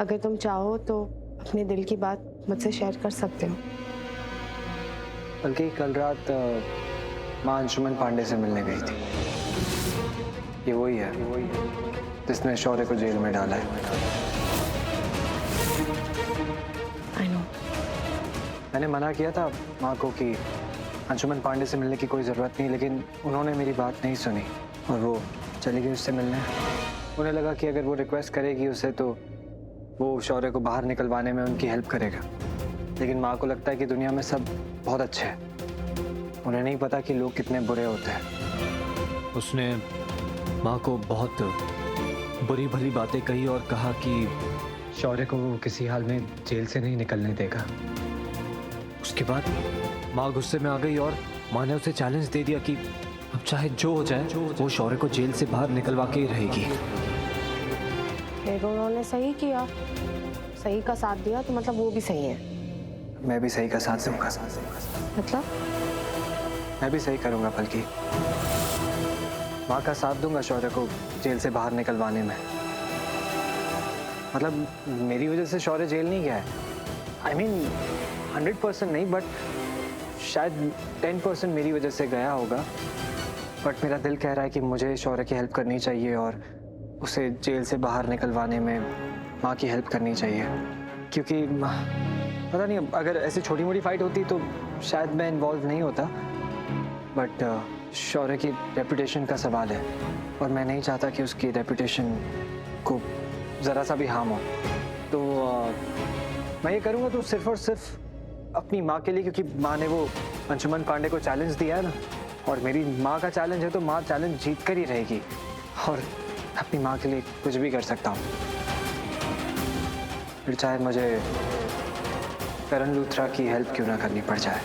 अगर तुम चाहो तो अपने दिल की बात मुझसे शेयर कर सकते हो। बल्कि कल रात माँ अंशुमन पांडे से मिलने गई थी। ये वही है जिसने शौर्य को जेल में डाला है। I know. मैंने मना किया था माँ को कि अंशुमन पांडे से मिलने की कोई ज़रूरत नहीं, लेकिन उन्होंने मेरी बात नहीं सुनी और वो चली गई उससे मिलने। उन्हें लगा कि अगर वो रिक्वेस्ट करेगी उसे तो वो शौर्य को बाहर निकलवाने में उनकी हेल्प करेगा। लेकिन माँ को लगता है कि दुनिया में सब बहुत अच्छे हैं, उन्हें नहीं पता कि लोग कितने बुरे होते हैं। उसने माँ को बहुत बुरी भली बातें कही और कहा कि शौर्य को वो किसी हाल में जेल से नहीं निकलने देगा। उसके बाद माँ गुस्से में आ गई और माँ ने उसे चैलेंज दे दिया कि अब चाहे जो हो जाए वो शौर्य को जेल से बाहर निकलवा के ही रहेगी। फिर उन्होंने सही किया, सही का साथ दिया तो मतलब वो भी सही है। मैं भी सही का साथ दूंगा। मतलब मैं भी सही करूंगा, बल्कि माँ का साथ दूंगा शौर्य को जेल से बाहर निकलवाने में। मतलब मेरी वजह से शौर्य जेल नहीं गया है। आई मीन 100% नहीं, बट शायद 10% मेरी वजह से गया होगा। बट मेरा दिल कह रहा है कि मुझे शौर्य की हेल्प करनी चाहिए और उसे जेल से बाहर निकलवाने में माँ की हेल्प करनी चाहिए। क्योंकि पता नहीं, अगर ऐसी छोटी मोटी फाइट होती तो शायद मैं इन्वॉल्व नहीं होता, बट शौर्य की रेपुटेशन का सवाल है और मैं नहीं चाहता कि उसकी रेपुटेशन को ज़रा सा भी हार्म हो। तो मैं ये करूँगा तो सिर्फ और सिर्फ अपनी माँ के लिए, क्योंकि माँ ने वो अंशुमन पांडे को चैलेंज दिया है ना, और मेरी माँ का चैलेंज है तो माँ चैलेंज जीत कर ही रहेगी और अपनी माँ के लिए कुछ भी कर सकता हूँ। फिर चाहे मुझे करण लूथरा की हेल्प क्यों ना करनी पड़ जाए।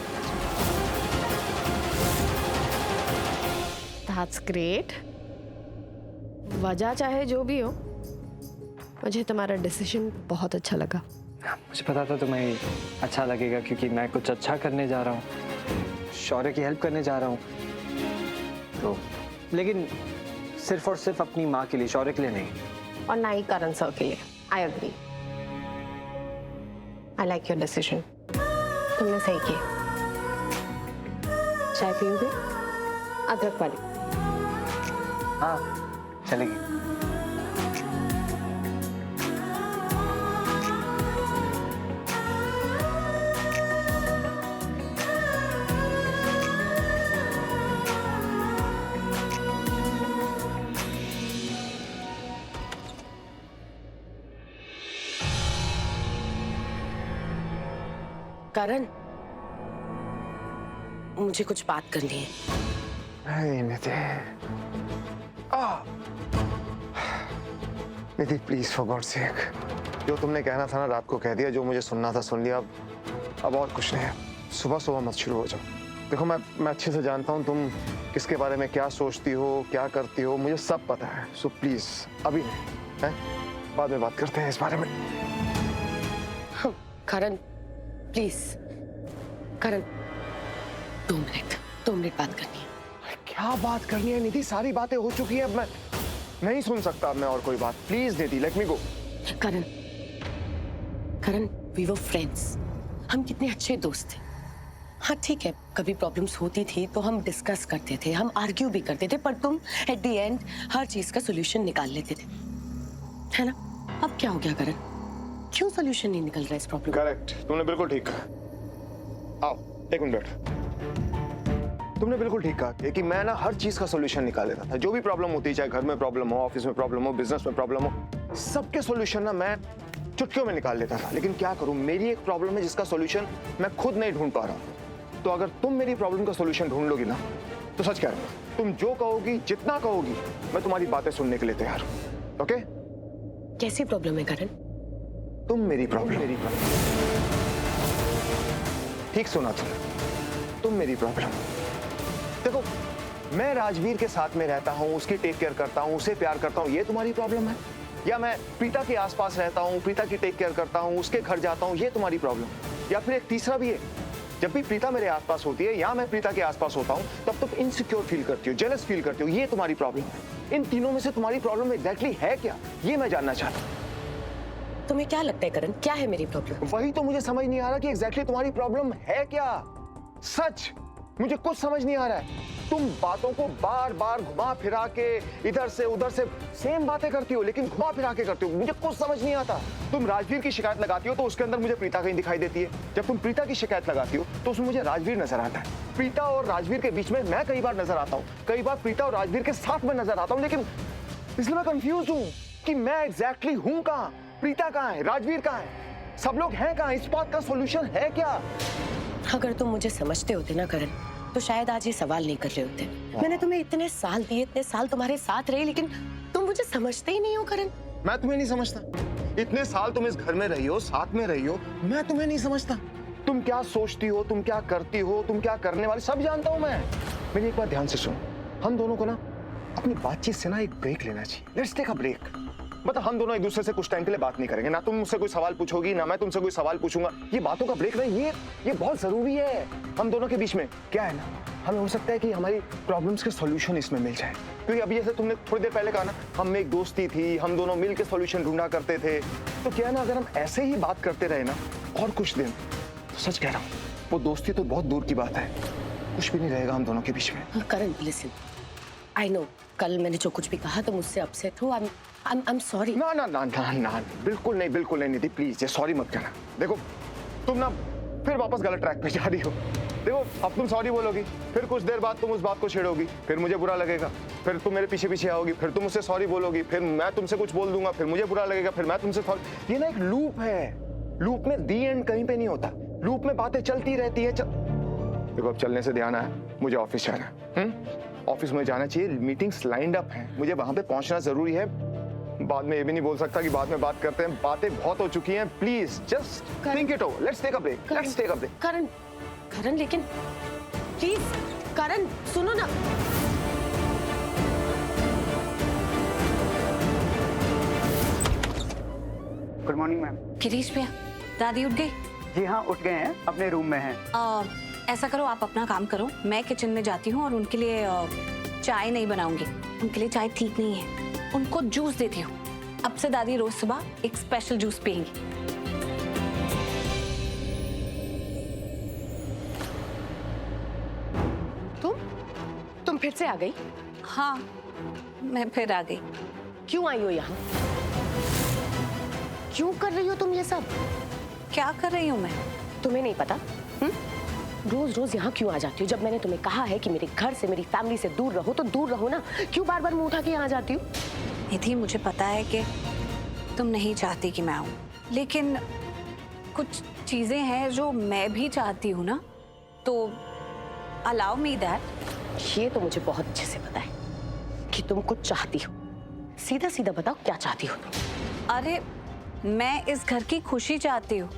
That's great. वजह चाहे जो भी हो, मुझे तुम्हारा डिसीजन बहुत अच्छा लगा। मुझे पता था तुम्हें अच्छा लगेगा, क्योंकि मैं कुछ अच्छा करने जा रहा हूँ, शौर्य की हेल्प करने जा रहा हूँ। तो लेकिन सिर्फ और सिर्फ अपनी माँ के लिए, शौर्य के लिए नहीं। और ना ही करण सर के लिए। I agree. I like your decision. तुमने सही किया। चाय पियोगे? अदरक वाली। हाँ चलेगी। करण, मुझे कुछ बात करनी है। निधि प्लीज फॉर गॉड सेक, जो तुमने कहना था ना रात को कह दिया, जो मुझे सुनना था सुन लिया। अब और कुछ नहीं है। सुबह सुबह मत शुरू हो जाओ। देखो मैं अच्छे से जानता हूँ तुम किसके बारे में क्या सोचती हो, क्या करती हो, मुझे सब पता है। सो प्लीज अभी नहीं है, बाद में बात करते हैं इस बारे में। करण प्लीज, करण 2 मिनट बात करनी है। क्या बात करनी है निधि? सारी बातें हो चुकी है, अब मैं नहीं सुन सकता अब मैं और कोई बात। Please Nidhi let me go. Karan we were friends, हम कितने अच्छे दोस्त थे। हाँ ठीक है, कभी प्रॉब्लम्स होती थी तो हम डिस्कस करते थे, हम आर्ग्यू भी करते थे, पर तुम एट द एंड हर चीज का सोल्यूशन निकाल लेते थे, है ना? अब क्या हो गया करण? क्यों सोल्यूशन नहीं निकल रहा है इस प्रॉब्लम? करेक्ट, तुमने बिल्कुल ठीक कहा। आओ एक मिनट बैठ। तुमने बिल्कुल ठीक कहा कि मैं ना हर चीज का सोल्यूशन निकाल लेता था। जो भी प्रॉब्लम होती है, चाहे घर में प्रॉब्लम हो, ऑफिस में प्रॉब्लम हो, बिजनेस में प्रॉब्लम हो, सबके सोल्यूशन ना मैं चुटकियों में निकाल लेता था। लेकिन क्या करूं, मेरी एक प्रॉब्लम है जिसका सोल्यूशन मैं खुद नहीं ढूंढ पा रहा हूं। तो अगर तुम मेरी प्रॉब्लम का सोल्यूशन ढूंढ लोगी ना, तो सच कह रहा हूं, तुम जो कहोगी, जितना कहोगी, मैं तुम्हारी बातें सुनने के लिए तैयार हूं। ओके? कैसी प्रॉब्लम है करण? तुम मेरी प्रॉब्लम। ठीक सुना तुम मेरी प्रॉब्लम। देखो मैं राजवीर के साथ में रहता हूं, उसकी टेक केयर करता हूं, उसे प्यार करता हूं, ये तुम्हारी प्रॉब्लम है? या मैं प्रीता के आसपास रहता हूं, प्रीता की टेक केयर करता हूं, उसके घर जाता हूं, ये तुम्हारी प्रॉब्लम? या फिर एक तीसरा भी है, जब भी प्रीता मेरे आसपास होती है या मैं प्रीता के आसपास होता हूं, तब तुम इनसिक्योर फील करती हो, जेलस फील करती हो, ये तुम्हारी प्रॉब्लम है। इन तीनों में से तुम्हारी प्रॉब्लम एग्जैक्टली है क्या, ये मैं जानना चाहता हूं। तुम्हें क्या लगता है करण, क्या है मेरी प्रॉब्लम? वही तो मुझे समझ नहीं आ रहा कि एग्जैक्टली तुम्हारी प्रॉब्लम है क्या। सच मुझे कुछ समझ नहीं आ रहा है। तुम बातों को बार बार घुमा फिरा के इधर से उधर से सेम बातें करती हो, लेकिन घुमा फिरा के करती हो, मुझे कुछ समझ नहीं आता। तुम राजवीर की शिकायत लगाती हो तो उसके अंदर मुझे प्रीता कहीं दिखाई देती है। जब तुम प्रीता की शिकायत लगाती हो तो उसमें मुझे राजवीर नजर आता है। प्रीता और राजवीर के बीच में मैं कई बार नजर आता हूँ, कई बार प्रीता और राजवीर के साथ में नजर आता हूँ, लेकिन इसलिए मैं कंफ्यूज हूँ कि मैं एग्जैक्टली हूँ कहाँ, प्रीता कहाँ है, राजवीर कहाँ है, सब लोग हैं कहाँ, इस बात का सॉल्यूशन है क्या? अगर तुम मुझे समझते होते ना करण, तो शायद आज ये सवाल नहीं कर रहे होते। मैंने तुम्हें इतने साल दिए, इतने साल तुम्हारे साथ रहे, लेकिन तुम मुझे समझते ही नहीं हो करण। मैं तुम्हें नहीं समझता। इतने साल तुम इस घर में रही हो, साथ में रही हो, मैं तुम्हें नहीं समझता। तुम क्या सोचती हो, तुम क्या करती हो, तुम क्या करने वाली, सब जानता हूं मैं। मेरी एक बात ध्यान से सुनो, हम दोनों को ना अपनी बातचीत से ना एक ब्रेक लेना चाहिए। Let's take a break. मतलब हम दोनों एक दूसरे से कुछ टाइम के लिए बात नहीं करेंगे, ना तुम मुझसे कोई सवाल पूछोगी, ना मैं तुमसे कोई सवाल पूछूंगा। ये बातों का ब्रेक नहीं, ये बहुत जरूरी है हम दोनों के बीच में। क्या है ना, हमें हो सकता है कि हमारी प्रॉब्लम्स के सॉल्यूशन इसमें मिल जाए। क्योंकि अभी जैसे तुमने थोड़ी देर पहले कहा ना, हम में एक दोस्ती थी, हम दोनों मिल के सॉल्यूशन ढूंढा करते थे। तो क्या है ना, अगर हम ऐसे ही बात करते रहे ना और कुछ दिन, तो सच कह रहा हूँ, वो दोस्ती तो बहुत दूर की बात है, कुछ भी नहीं रहेगा हम दोनों के बीच में। करण लिसन, आई नो कल मैंने जो कुछ भी कहा तुम मुझसे अपसेट हो। I am sorry. ना ना ना ना ना, बिल्कुल नहीं निधि, प्लीज ये सॉरी मत कहना। देखो तुम ना फिर वापस गलत ट्रैक पे जा रही हो। देखो अब तुम सॉरी बोलोगी, फिर कुछ देर बाद तुम उस बात को छेड़ोगी, फिर मुझे बुरा लगेगा, फिर तुम मेरे पीछे पीछे आओगी, फिर तुम मुझसे सॉरी बोलोगी, फिर मैं तुमसे कुछ बोल दूंगा, फिर मुझे बुरा लगेगा, फिर मैं तुमसे सॉरी। ये ना एक लूप है, लूप में दी एंड कहीं पे नहीं होता, लूप में बातें चलती रहती है। देखो अब चलने से ध्यान आया, मुझे ऑफिस जाना है। ऑफिस में जाना चाहिए, मीटिंग्स लाइंड अप हैं, मुझे वहां पे पहुंचना जरूरी है। बाद में ये भी नहीं बोल सकता कि बाद में बात करते हैं, बातें बहुत हो चुकी हैं। Please just think it over, let's take a break, let's take a break. Karan, Karan लेकिन प्लीज करण सुनो ना। Good morning ma'am. गिरीश भैया, दादी उठ गई? जी हाँ, उठ गए हैं, अपने रूम में हैं। ऐसा करो, आप अपना काम करो, मैं किचन में जाती हूँ और उनके लिए चाय नहीं बनाऊंगी, उनके लिए चाय ठीक नहीं है, उनको जूस देती हूँ। अब से दादी रोज सुबह एक स्पेशल जूस पियेंगी। तुम फिर से आ गई? हाँ, मैं फिर आ गई। क्यों आई हो यहाँ? क्यों कर रही हो तुम ये सब? क्या कर रही हूँ मैं? तुम्हें नहीं पता? रोज रोज यहाँ क्यों आ जाती हो? जब मैंने तुम्हें कहा है कि मेरे घर से, मेरी फैमिली से दूर रहो, तो दूर रहो ना। क्यों बार बार मुंह उठा के यहाँ जाती हो? निधि, मुझे पता है कि तुम नहीं चाहती कि मैं आऊँ, लेकिन कुछ चीजें हैं जो मैं भी चाहती हूँ ना, तो अलाउ मी दैट। ये तो मुझे बहुत अच्छे से पता है कि तुम कुछ चाहती हो। सीधा सीधा बताओ क्या चाहती हो तुम? अरे मैं इस घर की खुशी चाहती हूँ,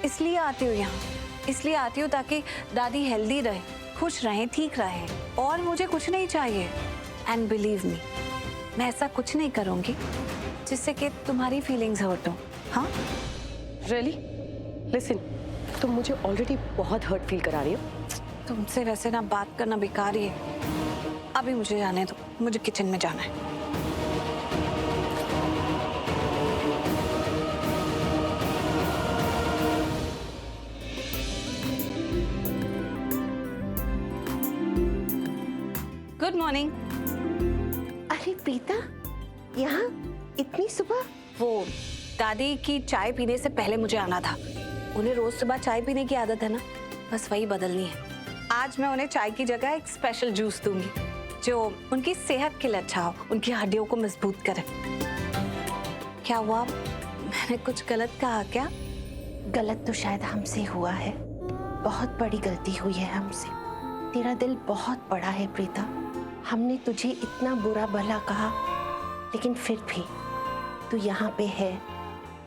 इसलिए आती हूँ यहाँ, इसलिए आती हूँ ताकि दादी हेल्दी रहे, खुश रहे, ठीक रहे, और मुझे कुछ नहीं चाहिए। एंड बिलीव मी, मैं ऐसा कुछ नहीं करूँगी जिससे कि तुम्हारी फीलिंग्स हर्ट हो। हाँ रियली? लिसन, तुम मुझे ऑलरेडी बहुत हर्ट फील करा रही हो। तुमसे वैसे ना बात करना बेकार ही है। अभी मुझे जाने दो, मुझे किचन में जाना है। Good morning. अरे प्रीता, यहाँ इतनी सुबह? वो दादी की चाय पीने से पहले मुझे आना था। उन्हें रोज सुबह चाय पीने की आदत है ना, बस वही बदलनी है। आज मैं उन्हें चाय की जगह एक स्पेशल जूस दूंगी जो उनकी सेहत के लिए अच्छा हो, उनकी हड्डियों को मजबूत करे। क्या हुआ, मैंने कुछ गलत कहा क्या? गलत तो शायद हमसे हुआ है, बहुत बड़ी गलती हुई है हमसे। तेरा दिल बहुत बड़ा है प्रीता, हमने तुझे इतना बुरा भला कहा, लेकिन फिर भी तू यहाँ पे है,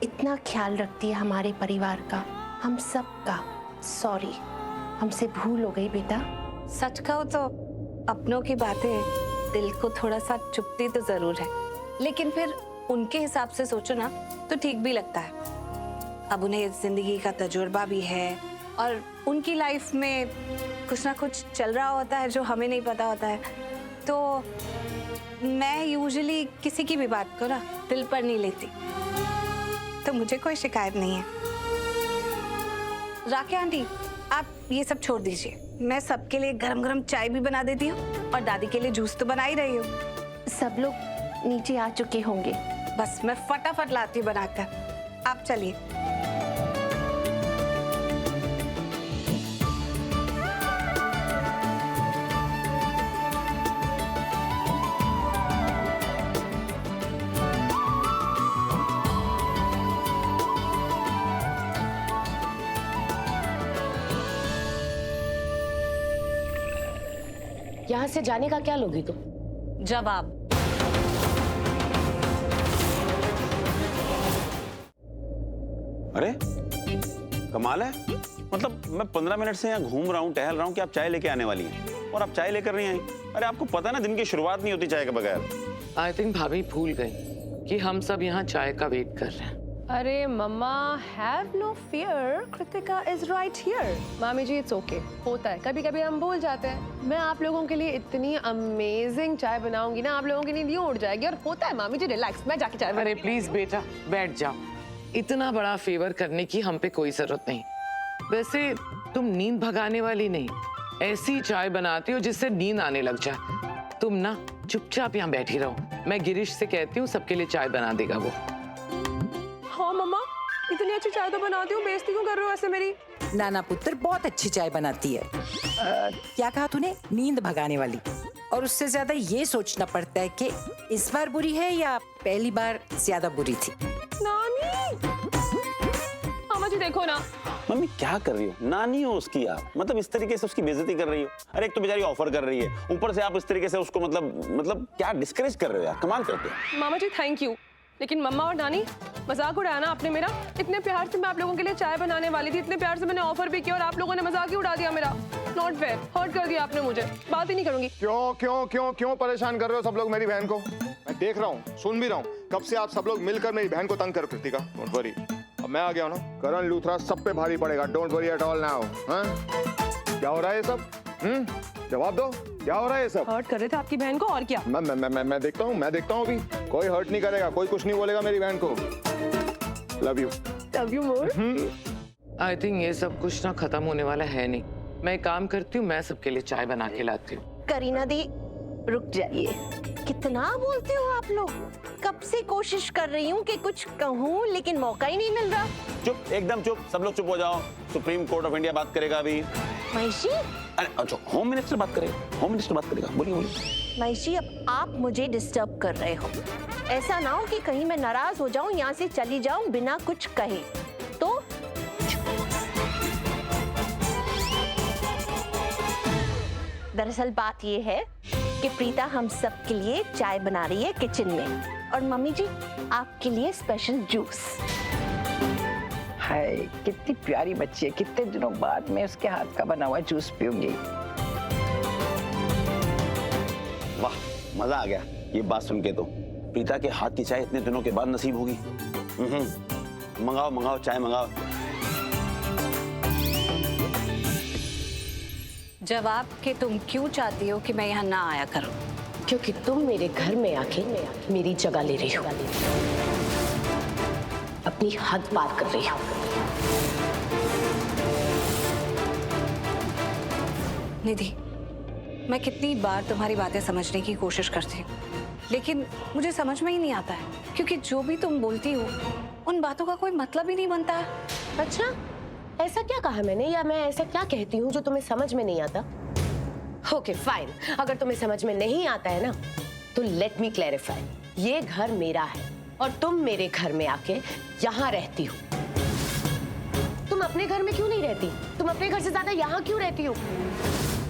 इतना ख्याल रखती है हमारे परिवार का, हम सब का। सॉरी, हमसे भूल हो गई बेटा। सच कहो तो अपनों की बातें दिल को थोड़ा सा चुभती तो जरूर है, लेकिन फिर उनके हिसाब से सोचो ना तो ठीक भी लगता है। अब उन्हें जिंदगी का तजुर्बा भी है और उनकी लाइफ में कुछ ना कुछ चल रहा होता है जो हमें नहीं पता होता है। तो मैं यूजुअली किसी की भी बात को ना दिल पर नहीं लेती। तो मुझे कोई शिकायत नहीं है। राके आंटी, आप ये सब छोड़ दीजिए, मैं सबके लिए गरम गरम चाय भी बना देती हूँ और दादी के लिए जूस तो बना ही रही हूँ। सब लोग नीचे आ चुके होंगे। बस मैं फटाफट लाती हूँ बनाकर, आप चलिए। यहाँ से जाने का क्या लोगी तुम? जवाब। अरे कमाल है, मतलब मैं 15 मिनट से यहाँ घूम रहा हूँ, टहल रहा हूँ कि आप चाय लेके आने वाली हैं और आप चाय लेकर नहीं आई। अरे आपको पता है ना दिन की शुरुआत नहीं होती चाय के बगैर। आई थिंक भाभी भूल गई कि हम सब यहाँ चाय का वेट कर रहे हैं। अरे mamma, have no fear, Kritika is right here. मामी जी, इट्स ओके, होता है, कभी कभी हम भूल जाते हैं। मैं आप लोगों के लिए इतनी अमेजिंग चाय बनाऊंगी ना, आप लोगों की नींद यूं उड़ जाएगी। और होता है मामी जी, रिलैक्स, मैं जाके चाय अरे प्लीज बेटा बैठ जाओ, इतना बड़ा फेवर करने की हम पे कोई जरूरत नहीं। वैसे तुम नींद भगाने वाली नहीं, ऐसी चाय बनाती हो जिससे नींद आने लग जाए। तुम ना चुपचाप यहाँ बैठी रहो, मैं गिरीश से कहती हूँ सबके लिए चाय बना देगा वो। हाँ मम्मा, इतनी अच्छी चाय तो बनाती हूँ, बेइज्जती क्यों कर रहे हो ऐसे मेरी? नाना पुत्र बहुत अच्छी चाय बनाती है। क्या कहा तूने? नींद भगाने वाली। और उससे ज्यादा ये सोचना पड़ता है कि इस बार बुरी है या पहली बार ज्यादा बुरी थी। नानी, मामा जी देखो ना। मम्मी क्या कर रही हो? नानी हो उसकी आप, मतलब इस तरीके से उसकी बेइज्जती कर रही हो। अरे एक तो बेचारी ऑफर कर रही है, ऊपर से आप इस तरीके से उसको मतलब क्या डिस्करेज कर रहे हो यार, कमाल करते हो। मामा जी थैंक यू, लेकिन मम्मा और नानी मजाक उड़ाया ना आपने मेरा। इतने प्यार से मैं आप लोगों के लिए चाय बनाने वाली थी, इतने प्यार से मैंने ऑफर भी किया और आप लोगों ने मजाक ही उड़ा दिया मेरा। नॉट फेयर, हर्ट कर दिया आपने मुझे, बात ही नहीं करूंगी। क्यों क्यों क्यों क्यों परेशान कर रहे हो सब लोग मेरी बहन को? मैं देख रहा हूँ, सुन भी रहा हूँ, कब से आप सब लोग मिलकर मेरी बहन को तंग करो। कृतिका डोंट वरी, अब मैं आ गया हूँ ना, करण लूथरा सब पे भारी पड़ेगा। Don't worry at all now. क्या हो रहा है ये सब? जवाब दो, क्या हो रहा है ये सब? हर्ट कर रहे थे आपकी बहन को, और क्या? मैं देखता हूँ अभी। कोई हर्ट नहीं करेगा, कोई कुछ नहीं बोलेगा मेरी बहन को। Love you more. I think ये सब कुछ ना खत्म होने वाला है नहीं। मैं एक काम करती हूँ, मैं सबके लिए चाय बना के लाती हूँ। करीना दी रुक जाइए, कितना बोलते हो आप लोग। कब से कोशिश कर रही हूँ कि कुछ कहूँ, लेकिन मौका ही नहीं मिल रहा। चुप, एकदम चुप, सब लोग चुप हो जाओ। सुप्रीम कोर्ट ऑफ इंडिया बात करेगा अभी। महिषी, अरे अच्छा, होम मिनिस्टर बात करेगा, होम मिनिस्टर बात करेगा। बोलिए बोलिए। महिषी, अब आप मुझे डिस्टर्ब कर रहे हो। ऐसा ना हो कि कहीं मैं नाराज हो जाऊं, यहाँ से चली जाऊं बिना कुछ कहे। तो दरअसल बात ये है कि प्रीता हम सब के लिए चाय बना रही है किचन में, और मम्मी जी आपके लिए स्पेशल जूस। हाय कितनी प्यारी बच्ची है, कितने दिनों बाद मैं उसके हाथ का बना हुआ जूस पीऊंगी। वाह, मजा आ गया ये बात सुन के। तो प्रीता के हाथ की चाय इतने दिनों के बाद नसीब होगी। मंगाओ मंगाओ, चाय मंगाओ। जवाब कि तुम क्यों चाहती हो कि मैं यहाँ ना आया करूँ? क्योंकि तुम मेरे घर में आके मेरी जगह ले रही हो, अपनी हद पार कर रही हो। निधि, मैं कितनी बार तुम्हारी बातें समझने की कोशिश करती हूँ, लेकिन मुझे समझ में ही नहीं आता है, क्योंकि जो भी तुम बोलती हो उन बातों का कोई मतलब ही नहीं बनता है। अच्छा, ऐसा क्या कहा मैंने, या मैं ऐसा क्या कहती हूँ जो तुम्हें समझ में नहीं आता? ओके फाइन, अगर तुम्हें समझ में नहीं आता है ना, तो लेट मी क्लैरिफाई। ये घर मेरा है और तुम मेरे घर में आके यहाँ रहती हो। तुम अपने घर में क्यों नहीं रहती? तुम अपने घर से ज्यादा यहाँ क्यों रहती हो?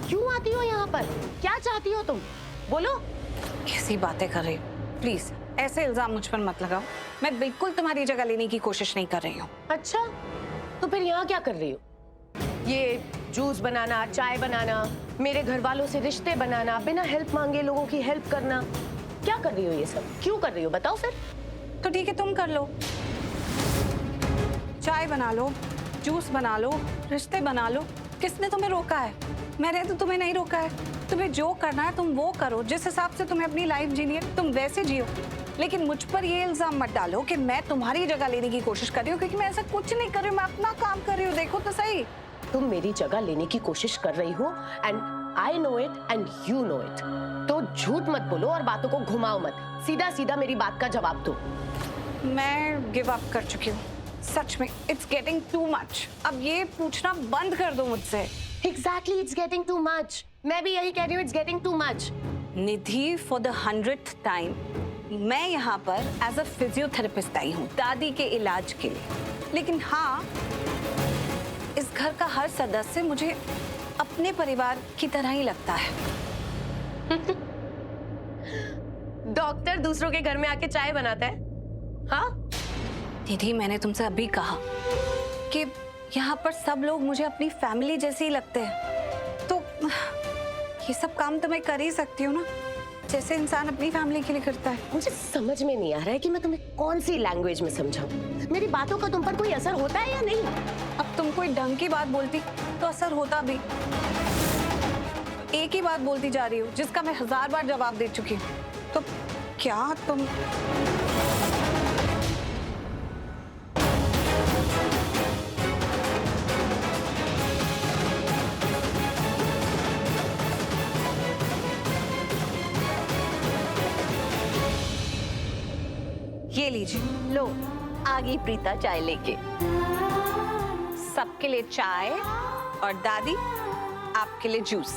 क्यों आती हो यहाँ पर? क्या चाहती हो तुम? बोलो। कैसी बातें कर रही हो? प्लीज ऐसे इल्जाम मुझ पर मत लगाओ। मैं बिल्कुल तुम्हारी जगह लेने की कोशिश नहीं कर रही हूँ। अच्छा, तो फिर यहाँ क्या कर रही हो? ये जूस बनाना, चाय बनाना, मेरे घर वालों से रिश्ते बनाना, बिना हेल्प मांगे लोगों की हेल्प करना, क्या कर रही हो? ये सब क्यों कर रही हो? बताओ फिर। तो ठीक है, तुम कर लो, चाय बना लो, जूस बना लो, रिश्ते बना लो। किसने तुम्हें रोका है? मैंने तो तुम्हें नहीं रोका है। तुम्हें जो करना है तुम वो करो, जिस हिसाब से तुम्हें अपनी लाइफ जीनी है तुम वैसे जियो। लेकिन मुझ पर ये इल्जाम मत डालो कि मैं तुम्हारी जगह लेने की कोशिश कर रही हूँ, क्योंकि मैं ऐसा कुछ नहीं कर रही हूँ, मैं अपना काम कर रही हूँ। देखो तो सही। तुम मेरी जगह लेने की कोशिश कर रही हो and I know it and you know it. तो झूठ मत बोलो और बातों को घुमाओ मत, सीधा सीधा मेरी बात का जवाब दो। मैं गिव अप कर चुकी हूँ, सच में। It's getting too much. अब ये पूछना बंद कर दो मुझसे। Exactly, it's getting too much. मैं भी यही कह रही हूँ, it's getting too much. Nidhi, for the 100th time मैं यहाँ पर एज अ फिजियोथेरेपिस्ट आई हूँ दादी के इलाज के लिए। लेकिन हाँ, इस घर का हर सदस्य मुझे अपने परिवार की तरह ही लगता है। डॉक्टर दूसरों के घर में आके चाय बनाता है? हाँ दीदी, मैंने तुमसे अभी कहा कि यहाँ पर सब लोग मुझे अपनी फैमिली जैसे ही लगते हैं, तो ये सब काम तो मैं कर ही सकती हूँ ना, जैसे इंसान अपनी फैमिली के लिए करता है। मुझे समझ में नहीं आ रहा है कि मैं तुम्हें कौन सी लैंग्वेज में समझाऊं। मेरी बातों का तुम पर कोई असर होता है या नहीं? अब तुम कोई ढंग की बात बोलती तो असर होता भी। एक ही बात बोलती जा रही हो जिसका मैं 1000 बार जवाब दे चुकी हूँ। तो क्या तुम ये लीजिए। लो, आ गई प्रीता चाय लेके। सबके लिए चाय और दादी आपके लिए जूस।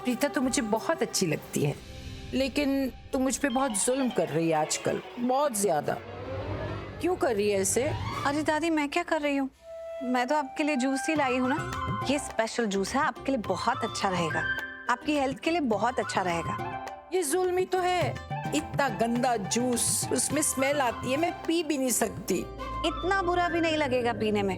प्रीता तो मुझे बहुत अच्छी लगती है, लेकिन तू मुझ पे बहुत जुल्म कर रही है आजकल, बहुत ज्यादा। क्यों कर रही है ऐसे? अरे दादी, मैं क्या कर रही हूँ? मैं तो आपके लिए जूस ही लाई हूँ ना। ये स्पेशल जूस है, आपके लिए बहुत अच्छा रहेगा, आपकी हेल्थ के लिए बहुत अच्छा रहेगा। ये जुल्म ही तो है। इतना गंदा जूस, उसमें स्मेल आती है, मैं पी भी नहीं सकती। इतना बुरा भी नहीं लगेगा पीने में,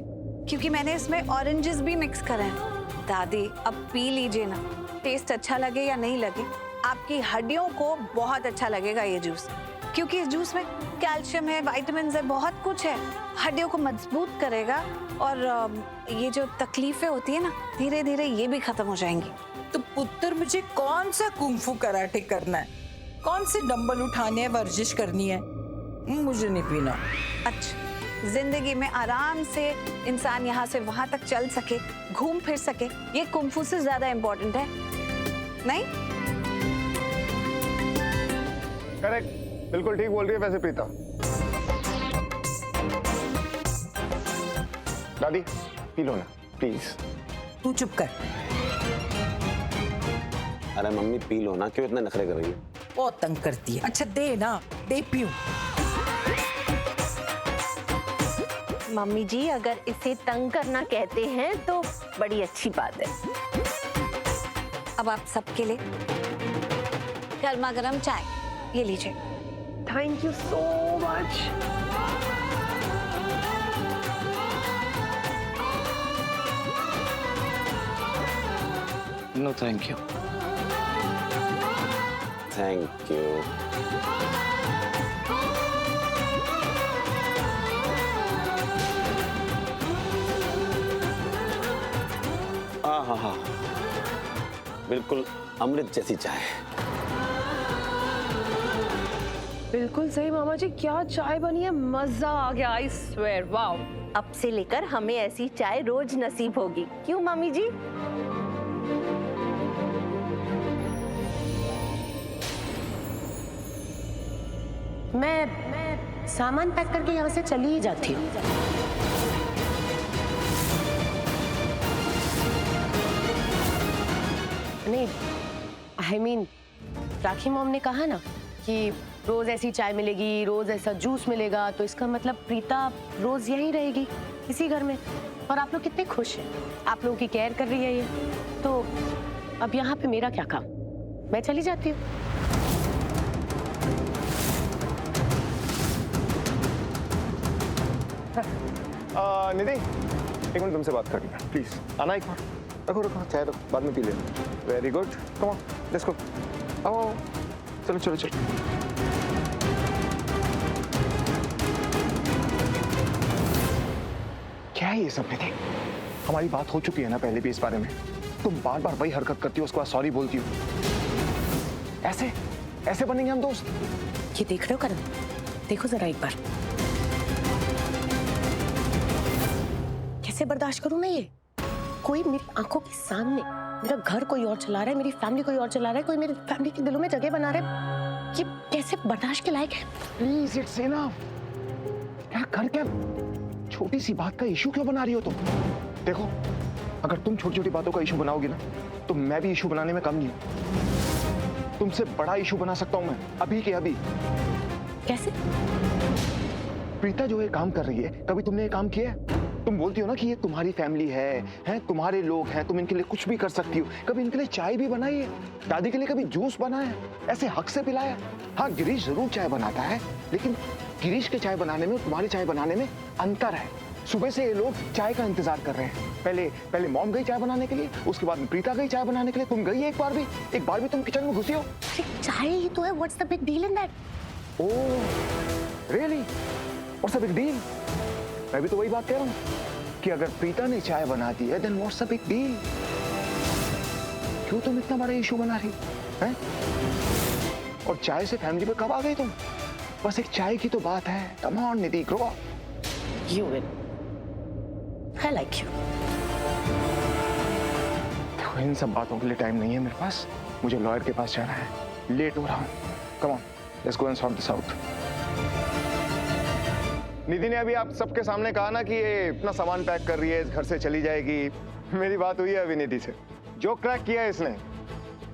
क्योंकि मैंने इसमें ऑरेंजेस भी मिक्स करे हैं। दादी, अब पी लीजिए ना, टेस्ट अच्छा लगे या नहीं लगे, आपकी हड्डियों को बहुत अच्छा लगेगा ये जूस, क्योंकि इस जूस में कैल्शियम है, विटामिन है, बहुत कुछ है। हड्डियों को मजबूत करेगा और ये जो तकलीफें होती है ना, धीरे धीरे ये भी खत्म हो जाएंगी। तो पुत्र, मुझे कौन सा कुंफू कराटे करना है? कौन से डंबल उठाने हैं, वर्जिश करनी है? मुझे नहीं पीना। अच्छा, जिंदगी में आराम से इंसान यहाँ से वहां तक चल सके, घूम फिर सके, ये कुंफू से ज्यादा इम्पोर्टेंट है नहीं? करेक्ट, बिल्कुल ठीक बोल रही है वैसे प्रीता। दादी, पी लो ना प्लीज। तू चुप कर। अरे मम्मी पी लो ना, क्यों इतने नखरे कर रही है? बहुत तंग करती है। अच्छा दे ना, दे पीऊं। मम्मी जी, अगर इसे तंग करना कहते हैं तो बड़ी अच्छी बात है। अब आप सबके लिए गर्मा गर्म चाय, ये लीजिए। Thank you so much. No thank you. Thank you. हाँ, बिल्कुल अमृत जैसी चाय। बिल्कुल सही मामा जी, क्या चाय बनी है, मजा आ गया। I swear, wow. अब से लेकर हमें ऐसी चाय रोज नसीब होगी, क्यों मम्मी जी? मैं सामान पैक करके यहाँ से चली ही जाती हूँ। नहीं, आई मीन, राखी मॉम ने कहा ना कि रोज ऐसी चाय मिलेगी, रोज ऐसा जूस मिलेगा, तो इसका मतलब प्रीता रोज यहीं रहेगी इसी घर में। और आप लोग कितने खुश हैं, आप लोगों की केयर कर रही है ये। तो अब यहाँ पे मेरा क्या काम? मैं चली जाती हूँ। निधि, एक मिनट तुमसे बात करनी है, प्लीज आना एक बार। रखो रखो चाय, रखो, बाद में पी लेना। Very good, come on, let's गो। आओ, चलो चलो चलो। क्या है ये सब निधि? हमारी बात हो चुकी है ना पहले भी इस बारे में। तुम बार बार वही हरकत करती हो, उसके बाद सॉरी बोलती हो। ऐसे ऐसे बनेंगे हम दोस्त? ये देख रहे हो करण, देखो जरा एक बार, कैसे बर्दाश्त करूं मैं ये? कोई मेरी आंखों के सामने मेरा घर कोई और चला रहा है, मेरी फैमिली कोई और चला रहा है, कोई मेरी फैमिली के दिलों में जगह बना रहा है, ये कैसे बर्दाश्त के लायक है? Please it's enough. क्या कर क्या छोटी सी बात का इशू क्यों बना रही हो तुम? देखो, अगर तुम छोटी छोटी बातों का इशू बनाओगी ना, तो मैं भी इशू बनाने में कम नहीं हूं। तुमसे बड़ा इशू बना सकता हूं मैं, अभी के अभी। कैसे? प्रीता जो ये काम कर रही है, कभी तुमने ये काम किया है? तुम बोलती हो ना कि ये तुम्हारी फैमिली है तुम्हारे लोग हैं, तुम इनके लिए कुछ भी कर सकती हो। कभी इनके लिए चाय भी बनाई है? दादी के लिए कभी जूस बनाया? ऐसे हक से पिलाया? हाँ, गिरीश जरूर चाय बनाता है, लेकिन गिरीश के चाय बनाने में और तुम्हारी चाय बनाने में अंतर है। सुबह से ये लोग चाय का इंतजार कर रहे हैं। पहले मॉम गई चाय बनाने के लिए, उसके बाद प्रीता गई चाय बनाने के लिए। तुम गई एक बार भी तुम किचन में घुसी हो? चाय ही तो है, what's the big deal in that? Oh really, what's the big deal? मैं भी तो वही बात कह रहा हूँ कि अगर प्रीता ने चाय बना दी है, then what's the big deal? क्यों तुम इतना बड़ा इशू बना रही हैं? और चाय से फैमिली पे कब आ गई तुम? बस एक चाय की तो बात है। Come on Nidhi, grow up. You win. I like you. देखो, इन सब बातों के लिए टाइम नहीं है मेरे पास। मुझे लॉयर के पास जाना है, लेट हो रहा हूँ। Come on, let's go and sort this out. Nidhi ने अभी आप सबके सामने कहा ना कि ये इतना सामान पैक कर रही है, इस घर से चली जाएगी। मेरी बात हुई है अभी निधि से, जो क्रैक किया है इसने,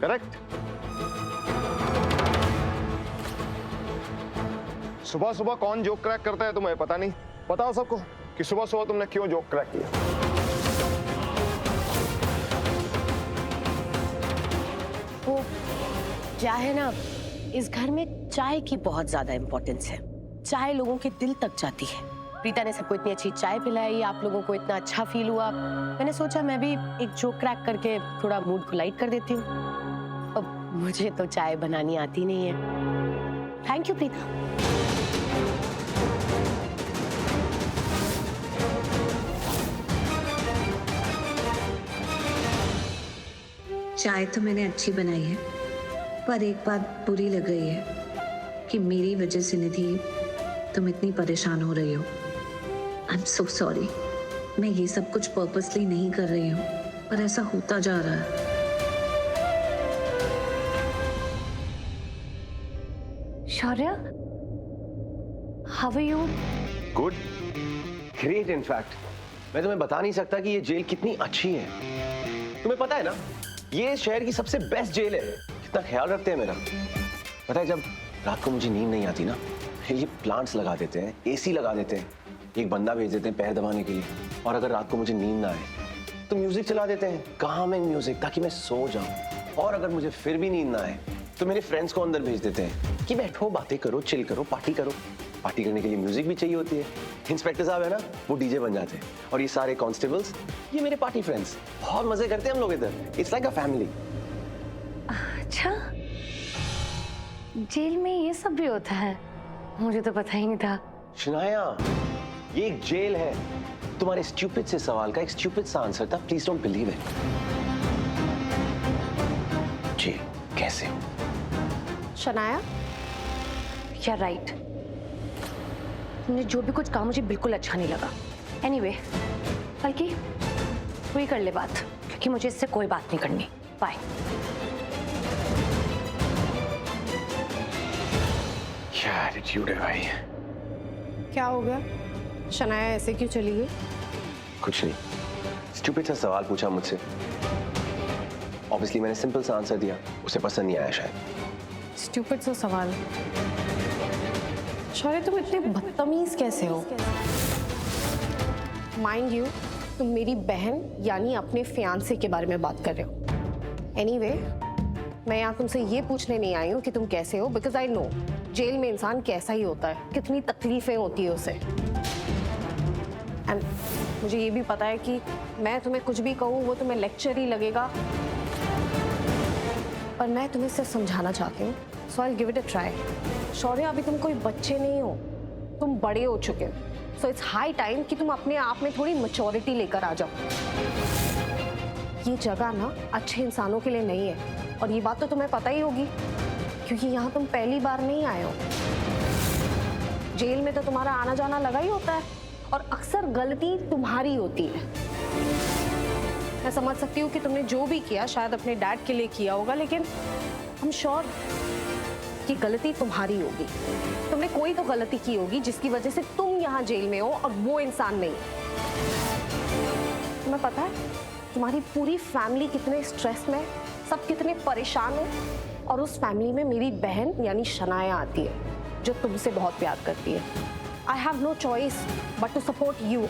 करेक्ट? सुबह सुबह कौन जोक क्रैक करता है तुम्हें पता नहीं? बताओ सबको कि सुबह सुबह तुमने क्यों जोक क्रैक किया? वो क्या है ना, इस घर में चाय की बहुत ज्यादा इंपॉर्टेंस है। चाय लोगों के दिल तक जाती है। प्रीता ने सबको इतनी अच्छी चाय पिलाई, आप लोगों को इतना अच्छा फील हुआ, मैंने सोचा मैं भी एक जोक क्रैक करके थोड़ा मूड को लाइट कर देती हूँ। अब मुझे तो चाय बनानी आती नहीं है। Thank you Preeta. चाय तो मैंने अच्छी बनाई है, पर एक बात बुरी लग रही है कि मेरी वजह से निधि तुम इतनी परेशान हो रही हो। I am so sorry. मैं ये सब कुछ पर्पसली नहीं कर रही हूँ, पर ऐसा होता जा रहा है। Shaurya, how are you? Good, great. In fact मैं तुम्हें बता नहीं सकता कि ये जेल कितनी अच्छी है। तुम्हें पता है ना, ये शहर की सबसे बेस्ट जेल है। कितना ख्याल रखते हैं मेरा। पता है, जब रात को मुझे नींद नहीं आती ना, ये प्लांट्स लगा देते हैं, एसी लगा देते हैं, एक बंदा भेज देते हैं पैर दबाने के लिए। और अगर रात को मुझे नींद ना आए तो म्यूजिक चला देते हैं, कामिंग म्यूजिक, ताकि मैं सो जाऊं। और अगर मुझे फिर भी नींद ना आए तो मेरे फ्रेंड्स को अंदर भेज देते हैं कि बैठो, बातें करो, चिल करो, पार्टी करो। पार्टी करने के लिए म्यूजिक भी चाहिए होती है। इंस्पेक्टर साहब है ना, वो डीजे बन जाते हैं। और ये सारे कांस्टेबल्स, ये मेरे पार्टी फ्रेंड्स। बहुत मजे करते हैं हम लोग इधर। It's like a family. अच्छा, जेल में ये सब भी होता है? मुझे तो पता ही नहीं था। शनाया, ये एक जेल है। तुम्हारे स्टूपिड से सवाल का एक स्टूपिड सा आंसर था। Please don't believe it. जेल कैसे हो? Shanaya, you're right. तुमने जो भी कुछ कहा मुझे बिल्कुल अच्छा नहीं लगा। एनीवे, बल्कि वही कर ले बात, क्योंकि मुझे इससे कोई बात नहीं करनी। बाय। क्या एटीट्यूड है भाई। क्या हो गया? शनाया ऐसे क्यों चली गई? कुछ नहीं, स्टूपिड सा सवाल पूछा मुझसे। ऑब्वियसली मैंने सिंपल सा आंसर दिया, उसे पसंद नहीं आया शायद। स्टूपिड सा सवाल। शौर्य, तुम इतने बदतमीज कैसे हो? माइंड यू, तुम मेरी बहन यानी अपने फियांसे के बारे में बात कर रहे हो। एनीवे, मैं यहाँ तुमसे ये पूछने नहीं आई हूँ कि तुम कैसे हो, बिकॉज आई नो जेल में इंसान कैसा ही होता है, कितनी तकलीफें होती है उसे। एंड मुझे ये भी पता है कि मैं तुम्हें कुछ भी कहूँ वो तुम्हें लेक्चर ही लगेगा, पर मैं तुम्हें सिर्फ समझाना चाहती हूँ। So I give it a try. Shaurya, अभी तुम कोई बच्चे नहीं हो, तुम बड़े हो चुके हो। सो इट्स हाई टाइम कि तुम अपने आप में थोड़ी मैच्योरिटी लेकर आ जाओ। ये जगह ना अच्छे इंसानों के लिए नहीं है, और ये बात तो तुम्हें पता ही होगी, क्योंकि यहाँ तुम पहली बार नहीं आए हो। जेल में तो तुम्हारा आना जाना लगा ही होता है और अक्सर गलती तुम्हारी होती है। मैं समझ सकती हूँ कि तुमने जो भी किया शायद अपने डैड के लिए किया होगा, लेकिन हम श्योर कि गलती तुम्हारी होगी। तुमने कोई तो गलती की होगी जिसकी वजह से तुम यहाँ जेल में हो और वो इंसान नहीं। तुम्हें पता है तुम्हारी पूरी फैमिली कितने स्ट्रेस में, सब कितने परेशान हो, और उस फैमिली में मेरी बहन यानी शनाया आती है जो तुमसे बहुत प्यार करती है। I have no choice but to support you.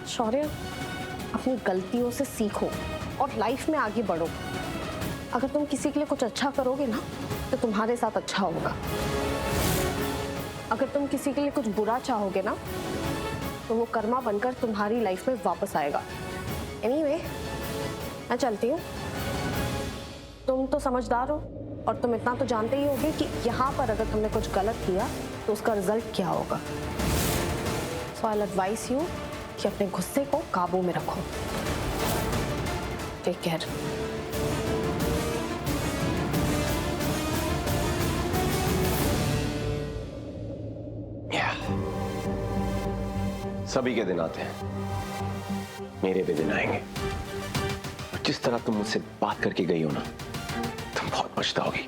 Shaurya, अपनी गलतियों से सीखो और लाइफ में आगे बढ़ो। अगर तुम किसी के लिए कुछ अच्छा करोगे ना तो तुम्हारे साथ अच्छा होगा। अगर तुम किसी के लिए कुछ बुरा चाहोगे ना तो वो कर्मा बनकर तुम्हारी लाइफ में वापस आएगा। एनीवे, मैं चलती हूँ। तुम तो समझदार हो और तुम इतना तो जानते ही होगे कि यहाँ पर अगर तुमने कुछ गलत किया तो उसका रिजल्ट क्या होगा। सो आई एडवाइस यू कि अपने गुस्से को काबू में रखो। Take care. सभी के दिन आते हैं, मेरे भी दिन आएंगे। और जिस तरह तुम मुझसे बात करके गई हो ना, तुम बहुत पछताओगी।